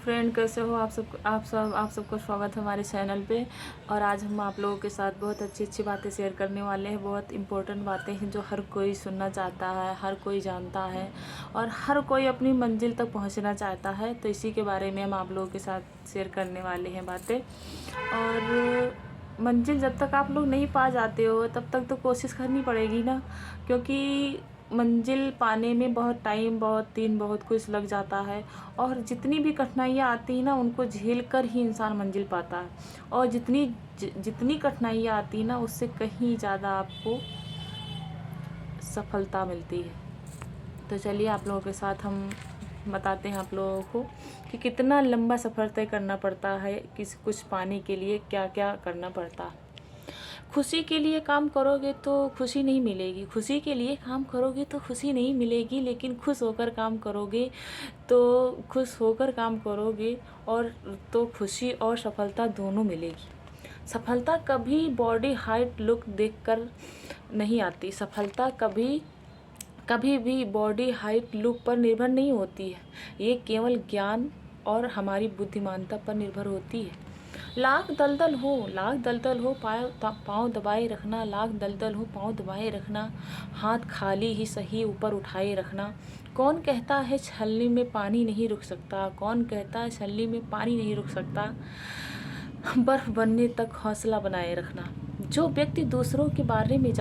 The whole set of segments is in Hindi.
फ्रेंड, कैसे हो आप सबको स्वागत है हमारे चैनल पे। और आज हम आप लोगों के साथ बहुत अच्छी बातें शेयर करने वाले हैं। बहुत इम्पोर्टेंट बातें हैं जो हर कोई सुनना चाहता है, हर कोई जानता है और हर कोई अपनी मंजिल तक पहुंचना चाहता है। तो इसी के बारे में हम आप लोगों के साथ शेयर करने वाले हैं बातें। और मंजिल जब तक आप लोग नहीं पा जाते हो तब तक तो कोशिश करनी पड़ेगी ना, क्योंकि मंजिल पाने में बहुत टाइम, बहुत दिन, बहुत कुछ लग जाता है। और जितनी भी कठिनाइयाँ आती हैं ना, उनको झेल कर ही इंसान मंजिल पाता है। और जितनी कठिनाइयाँ आती हैं ना, उससे कहीं ज़्यादा आपको सफलता मिलती है। तो चलिए आप लोगों के साथ हम बताते हैं आप लोगों को कि कितना लंबा सफ़र तय करना पड़ता है, कुछ पाने के लिए क्या क्या करना पड़ता है। खुशी के लिए काम करोगे तो खुशी नहीं मिलेगी, खुशी के लिए काम करोगे तो खुशी नहीं मिलेगी, लेकिन खुश होकर काम करोगे और तो खुशी और सफलता दोनों मिलेगी। सफलता कभी बॉडी, हाइट, लुक देखकर नहीं आती। सफलता कभी भी बॉडी, हाइट, लुक पर निर्भर नहीं होती है। ये केवल ज्ञान और हमारी बुद्धिमानता पर निर्भर होती है। लाख दलदल हो पाँव दबाए रखना, लाख दलदल हो पाँव दबाए रखना, हाथ खाली ही सही ऊपर उठाए रखना। कौन कहता है छलनी में पानी नहीं रुक सकता, कौन कहता है छलनी में पानी नहीं रुक सकता। बर्फ बनने तक हौसला बनाए रखना। जो व्यक्ति दूसरों के बारे में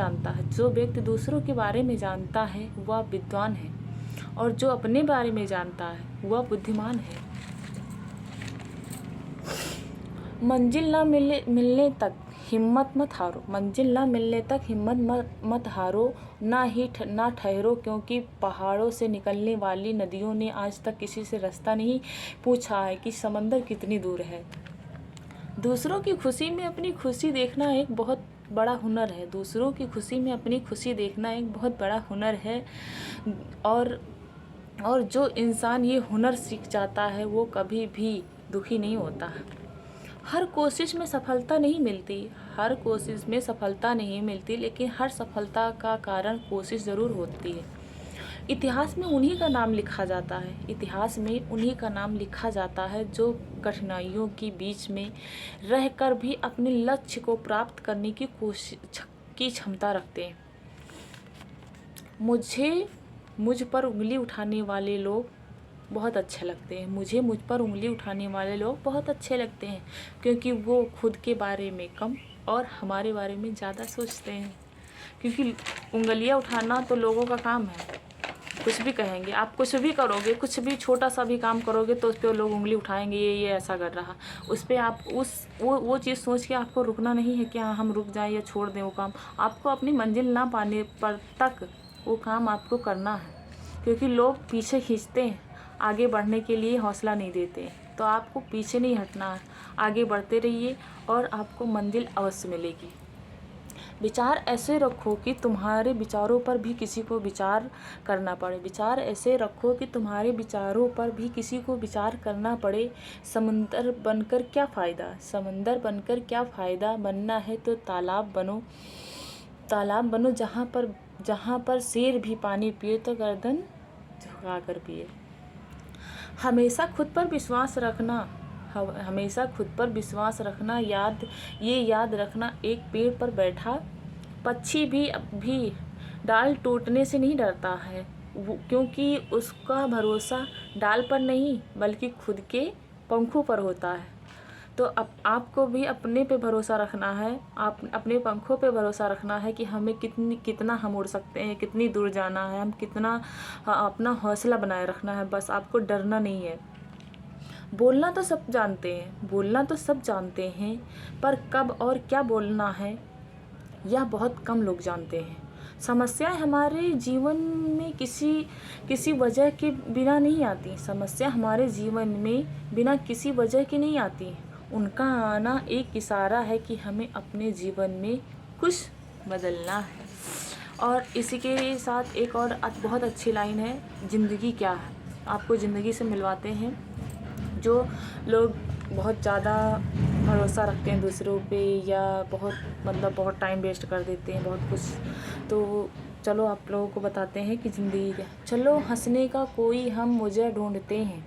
जानता है वह विद्वान है, और जो अपने बारे में जानता है वह बुद्धिमान है। मंजिल ना मिलने तक हिम्मत मत हारो, ना ठहरो, क्योंकि पहाड़ों से निकलने वाली नदियों ने आज तक किसी से रास्ता नहीं पूछा है कि समंदर कितनी दूर है। दूसरों की खुशी में अपनी खुशी देखना एक बहुत बड़ा हुनर है। दूसरों की खुशी में अपनी खुशी देखना एक बहुत बड़ा हुनर है। और जो इंसान ये हुनर सीख जाता है वो कभी भी दुखी नहीं होता है। हर कोशिश में सफलता नहीं मिलती, लेकिन हर सफलता का कारण कोशिश ज़रूर होती है। इतिहास में उन्हीं का नाम लिखा जाता है जो कठिनाइयों के बीच में रहकर भी अपने लक्ष्य को प्राप्त करने की क्षमता रखते हैं। मुझ पर उंगली उठाने वाले लोग बहुत अच्छे लगते हैं। मुझ पर उंगली उठाने वाले लोग बहुत अच्छे लगते हैं, क्योंकि वो खुद के बारे में कम और हमारे बारे में ज़्यादा सोचते हैं। क्योंकि उंगलियां उठाना तो लोगों का काम है। कुछ भी कहेंगे, आप कुछ भी करोगे, कुछ भी छोटा सा भी काम करोगे तो उस पर लोग उंगली उठाएंगे, ये ऐसा कर रहा। उस पर आप वो चीज़ सोच के आपको रुकना नहीं है कि हाँ हम रुक जाएं या छोड़ दें वो काम। आपको अपनी मंजिल ना पाने पर तक वो काम आपको करना है, क्योंकि लोग पीछे खींचते हैं, आगे बढ़ने के लिए हौसला नहीं देते। तो आपको पीछे नहीं हटना है, आगे बढ़ते रहिए और आपको मंजिल अवश्य मिलेगी। विचार ऐसे रखो कि तुम्हारे विचारों पर भी किसी को विचार करना पड़े। समंदर बनकर क्या फ़ायदा, बनना है तो तालाब बनो, जहाँ पर शेर भी पानी पिए तो गर्दन झुका कर पिए। हमेशा खुद पर रखना, याद रखना, एक पेड़ पर बैठा पक्षी भी डाल टूटने से नहीं डरता है, क्योंकि उसका भरोसा डाल पर नहीं बल्कि खुद के पंखों पर होता है। तो अब आपको भी अपने पे भरोसा रखना है, आप अपने पंखों पे भरोसा रखना है कि हमें कितना हम उड़ सकते हैं, कितनी दूर जाना है, हम कितना अपना हौसला बनाए रखना है। बस आपको डरना नहीं है। बोलना तो सब जानते हैं, पर कब और क्या बोलना है यह बहुत कम लोग जानते हैं। समस्याएं हमारे जीवन में किसी वजह के बिना नहीं आती। बिना किसी वजह के नहीं आती। उनका आना एक इशारा है कि हमें अपने जीवन में कुछ बदलना है। और इसी के साथ एक और बहुत अच्छी लाइन है, ज़िंदगी क्या है। आपको ज़िंदगी से मिलवाते हैं जो लोग बहुत ज़्यादा भरोसा रखते हैं दूसरों पे, या बहुत टाइम वेस्ट कर देते हैं बहुत कुछ। तो चलो आप लोगों को बताते हैं कि ज़िंदगी क्या। चलो हंसने का कोई हम मुझे ढूंढते हैं,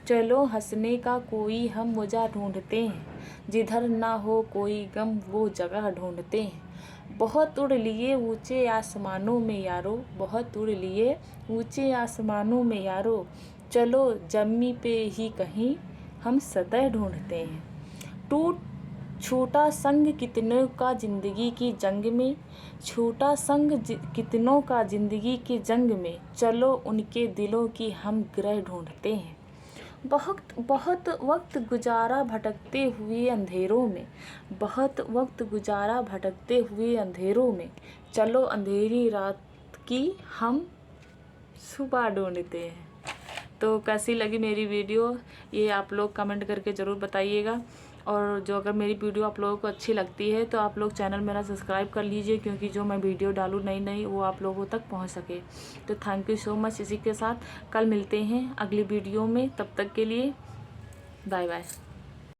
चलो हंसने का कोई हम वजह ढूंढते हैं, जिधर ना हो कोई गम वो जगह ढूंढते हैं। बहुत उड़ लिए ऊंचे आसमानों में यारो, बहुत उड़ लिए ऊंचे आसमानों में यारो, चलो जमी पे ही कहीं हम सतह ढूंढते हैं। टूट छूटा संग कितनों का ज़िंदगी की जंग में, छूटा संग कितनों का ज़िंदगी की जंग में, चलो उनके दिलों की हम ग्रह ढूंढते हैं। बहुत बहुत वक्त गुजारा भटकते हुए अंधेरों में, बहुत वक्त गुजारा भटकते हुए अंधेरों में, चलो अंधेरी रात की हम सुबह ढूंढते हैं। तो कैसी लगी मेरी वीडियो ये आप लोग कमेंट करके ज़रूर बताइएगा। और जो अगर मेरी वीडियो आप लोगों को अच्छी लगती है तो आप लोग चैनल मेरा सब्सक्राइब कर लीजिए, क्योंकि जो मैं वीडियो डालूँ नई नई वो आप लोगों तक पहुंच सके। तो थैंक यू सो मच। इसी के साथ कल मिलते हैं अगली वीडियो में, तब तक के लिए बाय बाय।